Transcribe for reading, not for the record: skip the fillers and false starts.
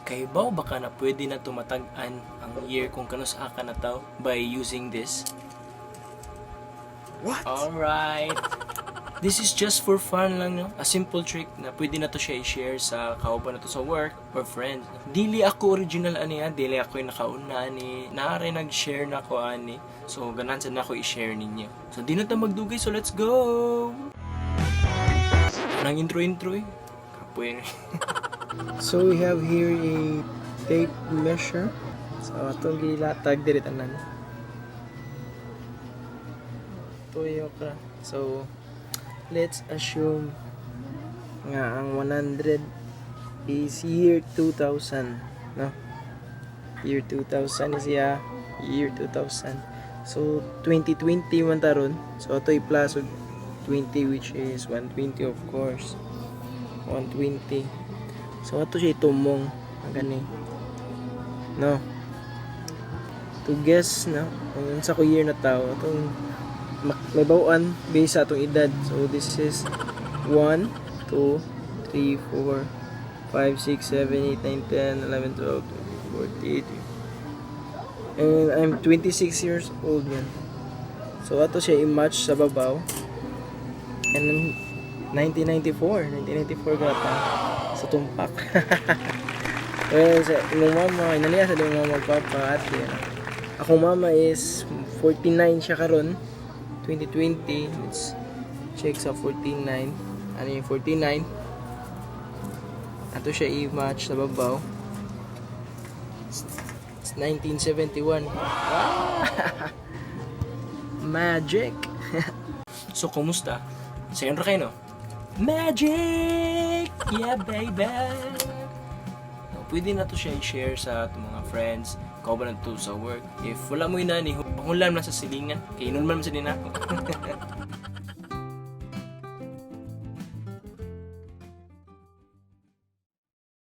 Kay bao baka na pwede na tumatag-an ang year kung kano sa aka na tao by using this. What? Alright. This is just for fun lang, no? A simple trick na pwede na to siya i-share sa kauban na to sa work or friends. Dili ako original ani ha, dili ako yung nakauna ani. Naari nag-share na ko ani. So ganahan sa na ako i-share ninyo. So di na ta magdugay, so let's go. Nang intro eh. Kapoy. So we have here a tape measure. So atong gilatag diri tanan. Tuyo ka. So let's assume nga ang 100 is year 2000, no? Year 2000 is year 2000. So 2020 man taron. So ato i-plus og 20 which is 120 of course. 120. So ato siya itumong gani. No. To guess na kung sa ko year na tao atong may bawaan based sa atong edad. So this is 1, 2, 3, 4, 5, 6, 7, 8, 9, 10, 11, 12, 13, 14, 15. And I'm 26 years old yan. So ato siya i-match sa babaw. And 1994 gata sa tumpak. Well, sa imong mama, inaniya sa imong mama magpapa ate. Akong mama is 49 siya karon. 2020, let's check sa 49. Ano yung 49? Ato siya i-match sa babaw. It's 1971. Magic! So kumusta? Sayon ra kayo no? Magic! Yeah baby! No, pwede na to siya i-share sa atong mga friends. Kauban na to sa work. If wala mo inani, pangulam na sa silingan. Kaya inuman man sa din ako.